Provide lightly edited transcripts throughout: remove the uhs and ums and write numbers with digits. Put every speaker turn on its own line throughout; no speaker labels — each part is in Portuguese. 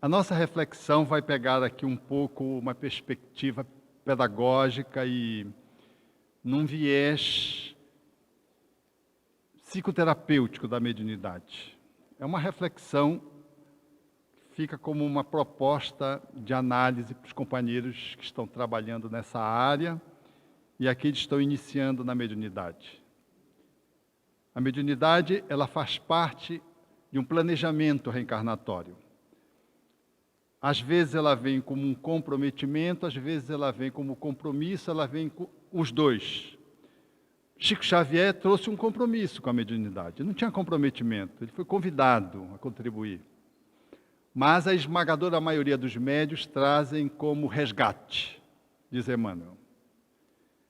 A nossa reflexão vai pegar aqui um pouco uma perspectiva pedagógica e num viés psicoterapêutico da mediunidade. É uma reflexão que fica como uma proposta de análise para os companheiros que estão trabalhando nessa área e aqueles que estão iniciando na mediunidade. A mediunidade, ela faz parte de um planejamento reencarnatório. Às vezes ela vem como um comprometimento, às vezes ela vem como compromisso, ela vem com os dois. Chico Xavier trouxe um compromisso com a mediunidade, não tinha comprometimento, ele foi convidado a contribuir. Mas a esmagadora maioria dos médiuns trazem como resgate, diz Emmanuel.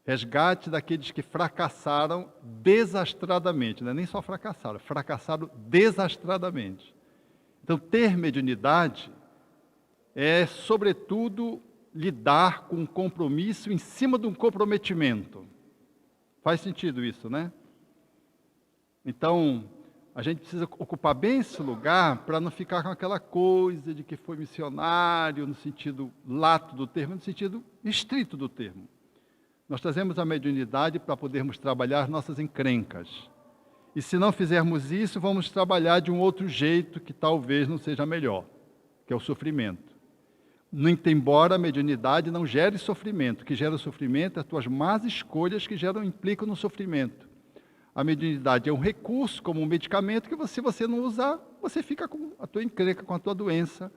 Resgate daqueles que fracassaram desastradamente, não é nem só fracassaram, fracassaram desastradamente. Então, ter mediunidade é, sobretudo, lidar com um compromisso em cima de um comprometimento. Faz sentido isso, né? Então, a gente precisa ocupar bem esse lugar para não ficar com aquela coisa de que foi missionário, no sentido lato do termo, no sentido estrito do termo. Nós trazemos a mediunidade para podermos trabalhar nossas encrencas. E se não fizermos isso, vamos trabalhar de um outro jeito que talvez não seja melhor, que é o sofrimento. Muito embora a mediunidade não gere sofrimento, o que gera sofrimento é as tuas más escolhas que implicam no sofrimento. A mediunidade é um recurso, como um medicamento, que se você não usar, você fica com a tua encrenca, com a tua doença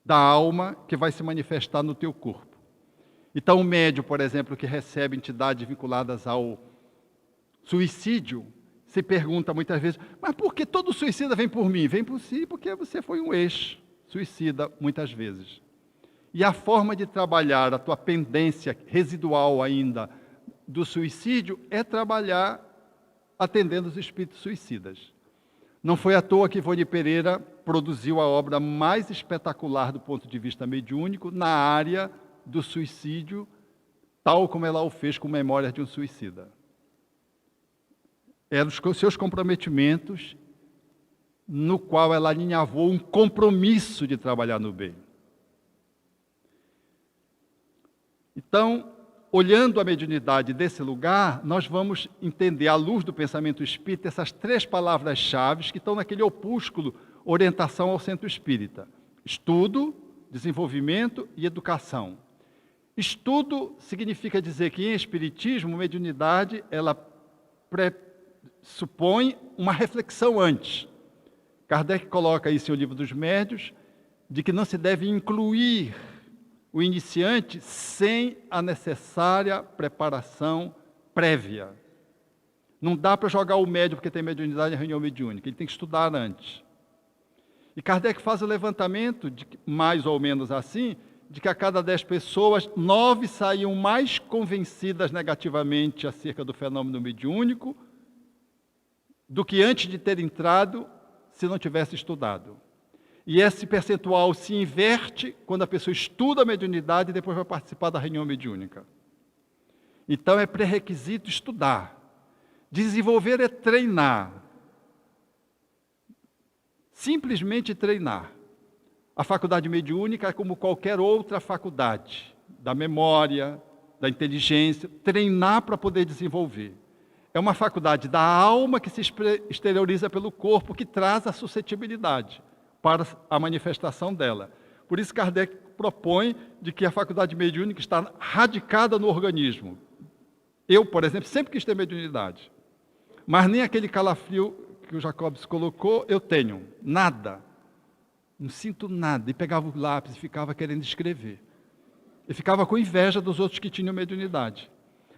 da alma que vai se manifestar no teu corpo. Então o médium, por exemplo, que recebe entidades vinculadas ao suicídio, se pergunta muitas vezes, mas por que todo suicida vem por mim? Vem por si porque você foi um ex-suicida muitas vezes. E a forma de trabalhar a tua pendência residual ainda do suicídio é trabalhar atendendo os espíritos suicidas. Não foi à toa que Ivone Pereira produziu a obra mais espetacular do ponto de vista mediúnico na área do suicídio, tal como ela o fez com Memórias de um Suicida. Eram os seus comprometimentos, no qual ela alinhavou um compromisso de trabalhar no bem. Então, olhando a mediunidade desse lugar, nós vamos entender, à luz do pensamento espírita, essas três palavras-chave que estão naquele opúsculo Orientação ao Centro Espírita. Estudo, desenvolvimento e educação. Estudo significa dizer que em Espiritismo, mediunidade, ela pressupõe uma reflexão antes. Kardec coloca isso em O Livro dos Médiuns, de que não se deve incluir o iniciante sem a necessária preparação prévia. Não dá para jogar o médium porque tem mediunidade em reunião mediúnica, ele tem que estudar antes. E Kardec faz o levantamento, de mais ou menos assim, de que a cada 10 pessoas, 9 saíam mais convencidas negativamente acerca do fenômeno mediúnico do que antes de ter entrado, se não tivesse estudado. E esse percentual se inverte quando a pessoa estuda a mediunidade e depois vai participar da reunião mediúnica. Então é pré-requisito estudar. Desenvolver é treinar. Simplesmente treinar. A faculdade mediúnica é como qualquer outra faculdade, da memória, da inteligência, treinar para poder desenvolver. É uma faculdade da alma que se exterioriza pelo corpo, que traz a suscetibilidade para a manifestação dela. Por isso Kardec propõe de que a faculdade mediúnica está radicada no organismo. Eu, por exemplo, sempre quis ter mediunidade, mas nem aquele calafrio que o Jacobs colocou, eu tenho, nada. Não sinto nada. E pegava o lápis e ficava querendo escrever. E ficava com inveja dos outros que tinham mediunidade.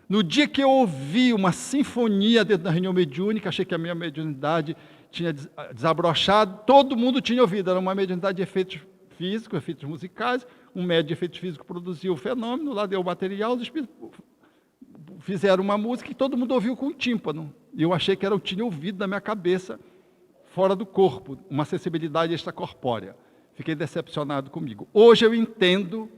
No dia que eu ouvi uma sinfonia dentro da reunião mediúnica, achei que a minha mediunidade tinha desabrochado, todo mundo tinha ouvido, era uma mediunidade de efeitos físicos, efeitos musicais, um médium de efeitos físicos produziu o fenômeno, lá deu o material, os espíritos fizeram uma música e todo mundo ouviu com o tímpano. E eu achei que eu tinha ouvido na minha cabeça, fora do corpo, uma sensibilidade extracorpórea. Fiquei decepcionado comigo. Hoje eu entendo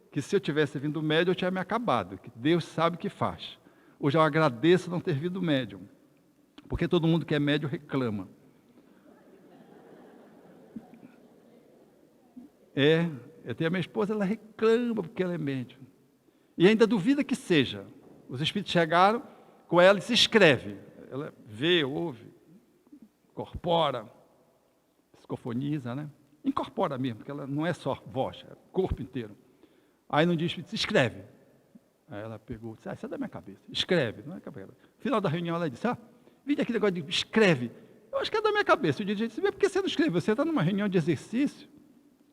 que se eu tivesse vindo médium, eu tinha me acabado, que Deus sabe o que faz. Hoje eu agradeço não ter vindo médium, porque todo mundo que é médium reclama. Eu tenho a minha esposa, ela reclama porque ela é médium. E ainda duvida que seja. Os espíritos chegaram com ela e se escreve. Ela vê, ouve, incorpora, psicofoniza, né? Incorpora mesmo, porque ela não é só voz, é corpo inteiro. Aí no dia o espírito se escreve. Aí ela pegou, disse, isso é da minha cabeça. Escreve, não é cabeça. No final da reunião ela disse, vem aqui negócio de escreve. Eu acho que é da minha cabeça. O dirigente disse, por que você não escreve? Você está numa reunião de exercício.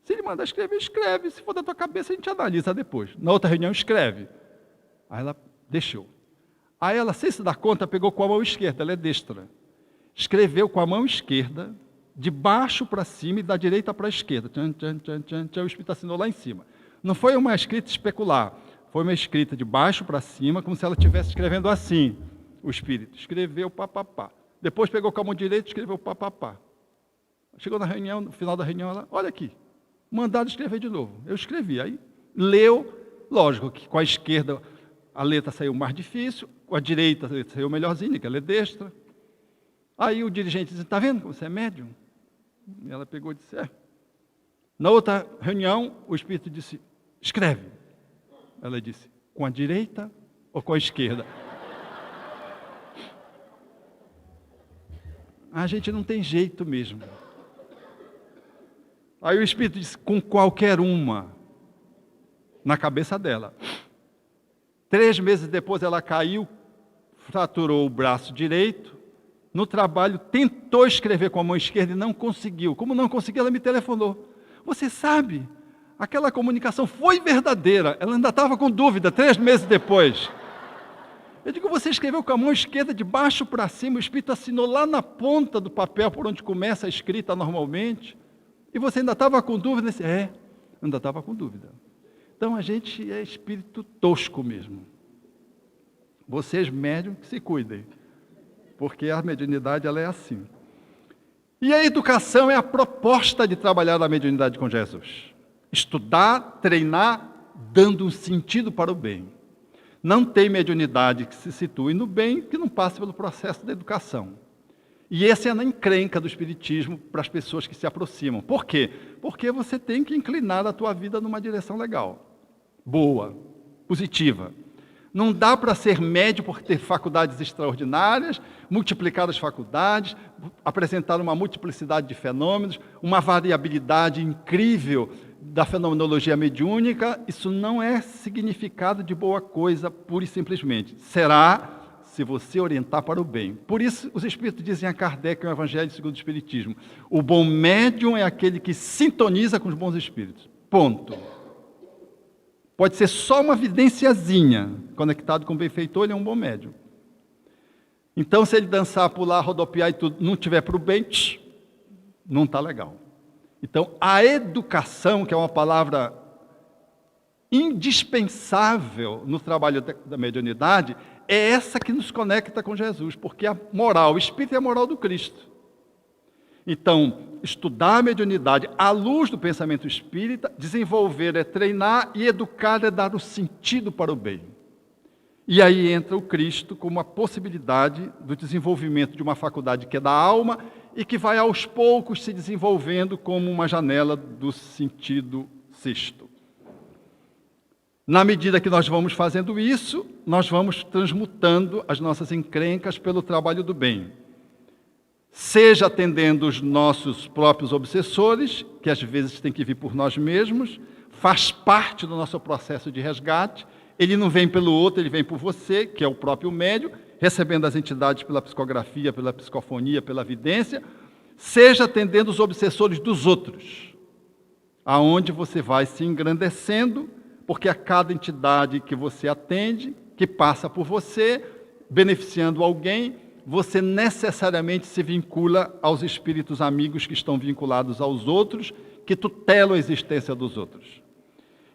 Se ele mandar escrever, escreve. Se for da tua cabeça, a gente analisa depois. Na outra reunião, escreve. Aí ela deixou. Aí ela, sem se dar conta, pegou com a mão esquerda, ela é destra. Escreveu com a mão esquerda, de baixo para cima e da direita para a esquerda. Tchan, tchan, tchan, tchan, tchan, o espírito assinou lá em cima. Não foi uma escrita especular, foi uma escrita de baixo para cima, como se ela estivesse escrevendo assim. O espírito escreveu papapá. Depois pegou com a mão direita e escreveu papapá. Chegou na reunião, no final da reunião, ela, olha aqui, mandaram escrever de novo. Eu escrevi, aí leu, lógico que com a esquerda a letra saiu mais difícil, com a direita a letra saiu melhorzinha, que ela é destra. Aí o dirigente disse, está vendo como você é médium? E ela pegou e disse, Na outra reunião, o espírito disse, escreve. Ela disse, com a direita ou com a esquerda? A gente não tem jeito mesmo. Aí o espírito disse, com qualquer uma, na cabeça dela. 3 meses depois ela caiu, fraturou o braço direito. No trabalho tentou escrever com a mão esquerda e não conseguiu. Como não conseguiu, ela me telefonou. Você sabe, aquela comunicação foi verdadeira. Ela ainda estava com dúvida, 3 meses depois. Eu digo, você escreveu com a mão esquerda de baixo para cima, o espírito assinou lá na ponta do papel, por onde começa a escrita normalmente, e você ainda estava com dúvida? Ainda estava com dúvida. Então a gente é espírito tosco mesmo. Vocês médium que se cuidem, porque a mediunidade ela é assim. E a educação é a proposta de trabalhar na mediunidade com Jesus. Estudar, treinar, dando um sentido para o bem. Não tem mediunidade que se situe no bem que não passe pelo processo da educação. E essa é a encrenca do Espiritismo para as pessoas que se aproximam. Por quê? Porque você tem que inclinar a tua vida numa direção legal, boa, positiva. Não dá para ser médio por ter faculdades extraordinárias, multiplicar as faculdades, apresentar uma multiplicidade de fenômenos, uma variabilidade incrível da fenomenologia mediúnica. Isso não é significado de boa coisa, pura e simplesmente. Será se você orientar para o bem. Por isso, os Espíritos dizem a Kardec, no Evangelho segundo o Espiritismo, o bom médium é aquele que sintoniza com os bons espíritos. Ponto. Pode ser só uma evidenciazinha, conectado com o benfeitor, ele é um bom médium. Então, se ele dançar, pular, rodopiar e tudo, não tiver para o bem, não está legal. Então, a educação, que é uma palavra indispensável no trabalho da mediunidade, é essa que nos conecta com Jesus, porque a moral, o espírito é a moral do Cristo. Então, estudar a mediunidade à luz do pensamento espírita, desenvolver é treinar e educar é dar o sentido para o bem. E aí entra o Cristo como a possibilidade do desenvolvimento de uma faculdade que é da alma e que vai aos poucos se desenvolvendo como uma janela do sentido sexto. Na medida que nós vamos fazendo isso, nós vamos transmutando as nossas encrencas pelo trabalho do bem. Seja atendendo os nossos próprios obsessores, que às vezes tem que vir por nós mesmos, faz parte do nosso processo de resgate. Ele não vem pelo outro, ele vem por você, que é o próprio médium, recebendo as entidades pela psicografia, pela psicofonia, pela vidência. Seja atendendo os obsessores dos outros, aonde você vai se engrandecendo, porque a cada entidade que você atende, que passa por você, beneficiando alguém, você necessariamente se vincula aos espíritos amigos que estão vinculados aos outros, que tutelam a existência dos outros.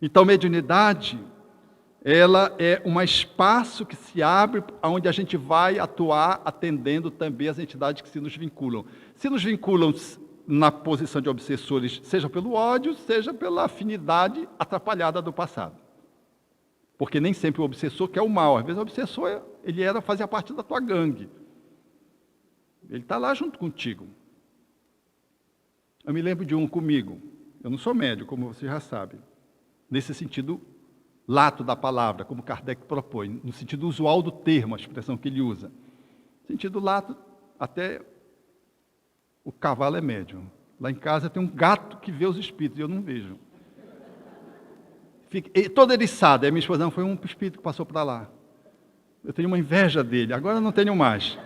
Então, mediunidade, ela é um espaço que se abre, onde a gente vai atuar atendendo também as entidades que se nos vinculam. Se nos vinculam na posição de obsessores, seja pelo ódio, seja pela afinidade atrapalhada do passado. Porque nem sempre o obsessor quer o mal. Às vezes o obsessor fazia parte da tua gangue. Ele está lá junto contigo. Eu me lembro de um comigo. Eu não sou médium, como você já sabe. Nesse sentido lato da palavra, como Kardec propõe, no sentido usual do termo, a expressão que ele usa. Sentido lato, até o cavalo é médium. Lá em casa tem um gato que vê os espíritos, e eu não vejo. Fica todo eriçado. A minha esposa, não, foi um espírito que passou para lá. Eu tenho uma inveja dele, agora não tenho mais.